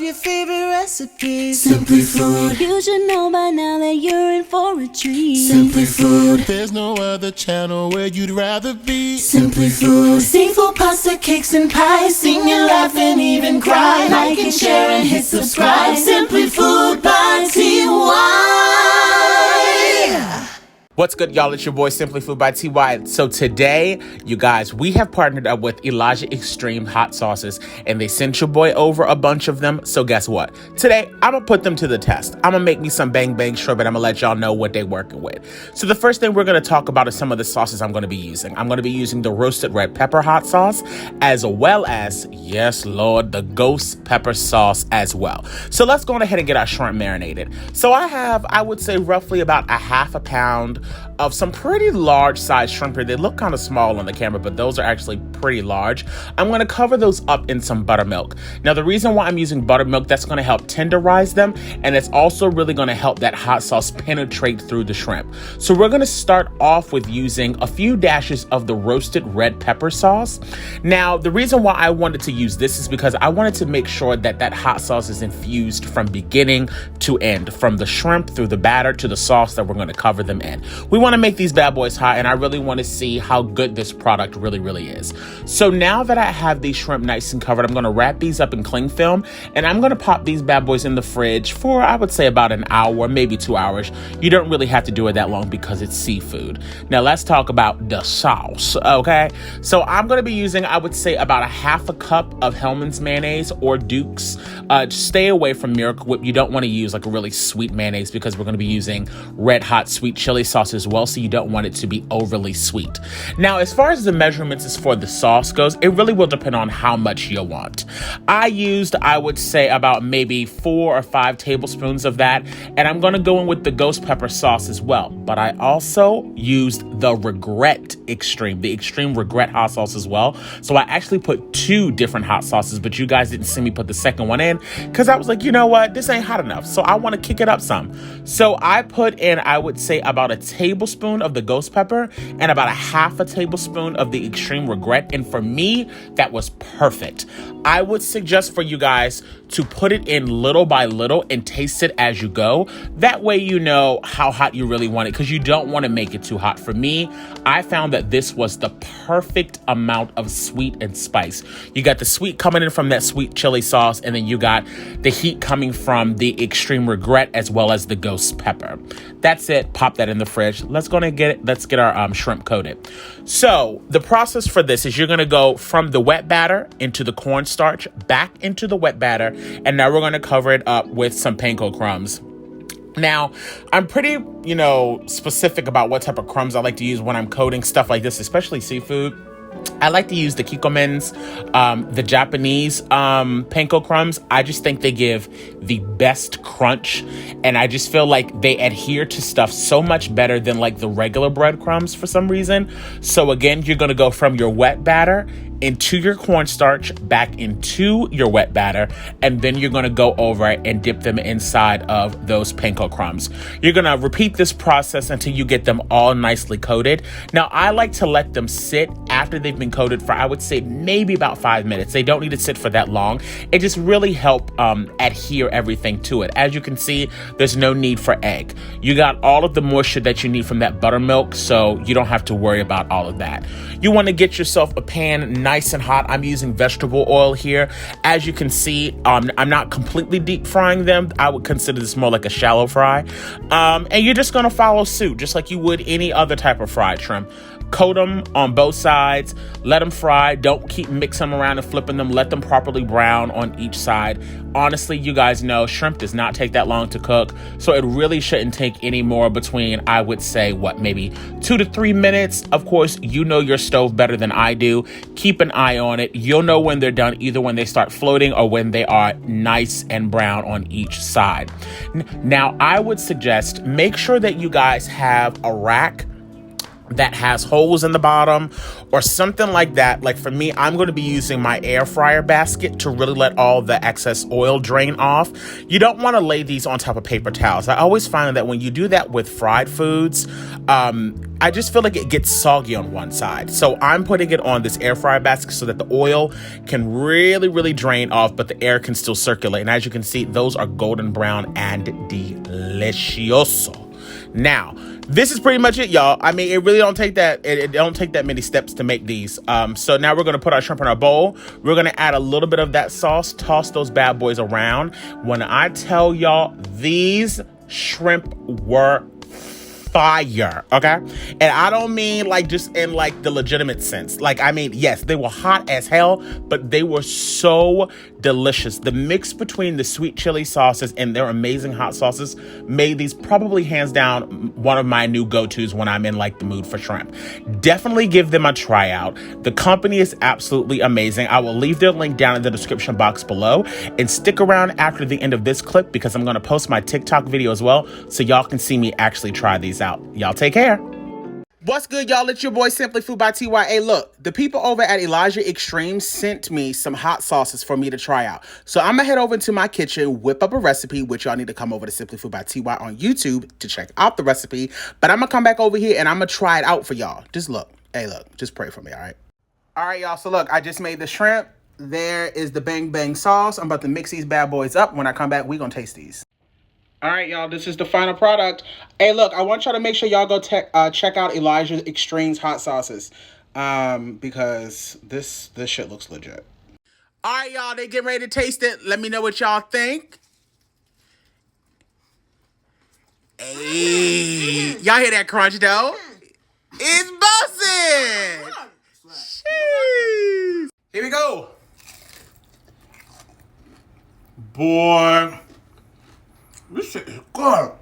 your favorite recipes. Simply Food. You should know by now that you're in for a treat. Simply Food. There's no other channel where you'd rather be. Simply Food. Seafood, pasta, cakes, and pies. Sing and laugh and even cry. Like and share and hit subscribe. Simply Food by TY. What's good, y'all? It's your boy, Simply Food by TY. So today, you guys, we have partnered up with Elijah Extreme Hot Sauces, and they sent your boy over a bunch of them. So guess what? Today, I'm gonna put them to the test. I'm gonna make me some bang bang shrimp, and I'm gonna let y'all know what they're working with. So the first thing we're gonna talk about is some of the sauces I'm gonna be using. I'm gonna be using the roasted red pepper hot sauce, as well as, yes, Lord, the ghost pepper sauce as well. So let's go on ahead and get our shrimp marinated. So I have, I would say, roughly about a half a pound of some pretty large size shrimp here. They look kind of small on the camera, but those are actually pretty large. I'm going to cover those up in some buttermilk. Now, the reason why I'm using buttermilk, that's going to help tenderize them, and it's also really going to help that hot sauce penetrate through the shrimp. So we're going to start off with using a few dashes of the roasted red pepper sauce. Now, the reason why I wanted to use this is because I wanted to make sure that that hot sauce is infused from beginning to end, from the shrimp through the batter to the sauce that we're going to cover them in. We want to make these bad boys hot, and I really want to see how good this product really is. So now that I have these shrimp nice and covered, I'm going to wrap these up in cling film, and I'm going to pop these bad boys in the fridge for, I would say, about an hour, maybe 2 hours. You don't really have to do it that long because it's seafood. Now let's talk about the sauce, okay? So I'm going to be using, I would say, about a half a cup of Hellmann's mayonnaise or Duke's. Stay away from Miracle Whip. You don't want to use like a really sweet mayonnaise because we're going to be using red hot sweet chili sauce as well, so you don't want it to be overly sweet. Now, as far as the measurements as for the sauce goes, it really will depend on how much you want. I used, I would say, about maybe 4 or 5 tablespoons of that, and I'm going to go in with the ghost pepper sauce as well. But I also used the the extreme regret hot sauce as well. So I actually put 2 different hot sauces, but you guys didn't see me put the second one in because I was like, you know what, this ain't hot enough, so I want to kick it up some. So I put in, I would say, about a tablespoon of the ghost pepper and about a half a tablespoon of the extreme regret, and for me, that was perfect. I would suggest for you guys to put it in little by little and taste it as you go. That way you know how hot you really want it, because you don't want to make it too hot. For me, I found that this was the perfect amount of sweet and spice. You got the sweet coming in from that sweet chili sauce, and then you got the heat coming from the extreme regret as well as the ghost pepper. That's it. Pop that in the fridge. Let's get our shrimp coated. So the process for this is you're going to go from the wet batter into the cornstarch, back into the wet batter, and now we're going to cover it up with some panko crumbs. Now, I'm pretty, specific about what type of crumbs I like to use when I'm coating stuff like this, especially seafood. I like to use the Kikkoman's, the Japanese panko crumbs. I just think they give the best crunch, and I just feel like they adhere to stuff so much better than like the regular breadcrumbs for some reason. So again, you're going to go from your wet batter into your cornstarch, back into your wet batter, and then you're going to go over and dip them inside of those panko crumbs. You're going to repeat this process until you get them all nicely coated. Now, I like to let them sit after they've been coated for, I would say, maybe about 5 minutes. They don't need to sit for that long. It just really help adhere everything to it. As you can see, there's no need for egg. You got all of the moisture that you need from that buttermilk, so you don't have to worry about all of that. You want to get yourself a pan nice and hot. I'm using vegetable oil here. As you can see, I'm not completely deep frying them. I would consider this more like a shallow fry. And you're just going to follow suit, just like you would any other type of fried shrimp. Coat them on both sides, let them fry. Don't keep mixing them around and flipping them. Let them properly brown on each side. Honestly, you guys know shrimp does not take that long to cook, so it really shouldn't take any more between, I would say, maybe 2 to 3 minutes. Of course, you know your stove better than I do. Keep an eye on it. You'll know when they're done, either when they start floating or when they are nice and brown on each side. Now, I would suggest make sure that you guys have a rack that has holes in the bottom or something like that. Like for me, I'm going to be using my air fryer basket to really let all the excess oil drain off. You don't want to lay these on top of paper towels. I always find that when you do that with fried foods, I just feel like it gets soggy on one side. So I'm putting it on this air fryer basket so that the oil can really, really drain off, but the air can still circulate. And as you can see, those are golden brown and delicioso. Now, this is pretty much it, y'all. I mean, it really don't take that. It don't take that many steps to make these. So now we're gonna put our shrimp in our bowl. We're gonna add a little bit of that sauce. Toss those bad boys around. When I tell y'all, these shrimp were fire, okay? And I don't mean like just in like the legitimate sense. Like, I mean, yes, they were hot as hell, but they were so delicious. The mix between the sweet chili sauces and their amazing hot sauces made these probably hands down one of my new go-tos when I'm in like the mood for shrimp. Definitely give them a try out. The company is absolutely amazing. I will leave their link down in the description box below, and stick around after the end of this clip because I'm going to post my TikTok video as well so y'all can see me actually try these out. Y'all take care. What's good, y'all? It's your boy SimplyFoodByTy. Hey, look, the people over at Elijah Extreme sent me some hot sauces for me to try out. So I'm gonna head over into my kitchen, whip up a recipe, which y'all need to come over to SimplyFoodByTy on YouTube to check out the recipe. But I'm gonna come back over here and I'm gonna try it out for y'all. Just look. Hey, look, just pray for me, all right? All right, y'all. So look, I just made the shrimp. There is the bang bang sauce. I'm about to mix these bad boys up. When I come back, we gonna taste these. All right, y'all, this is the final product. Hey, look, I want y'all to make sure y'all go check out Elijah Extreme's hot sauces because this shit looks legit. All right, y'all, they getting ready to taste it. Let me know what y'all think. Hey, y'all hear that crunch, though? It's bussin'. Jeez. Here we go. Boy. This shit is good.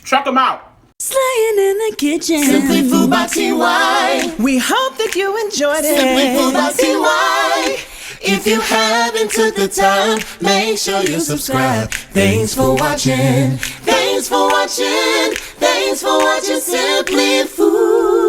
Check them out. Slaying in the kitchen. SimplyFoodByTy. We hope that you enjoyed it. SimplyFoodByTy. If you haven't took the time, make sure you subscribe. Thanks for watching. Thanks for watching. Thanks for watching Simply Food.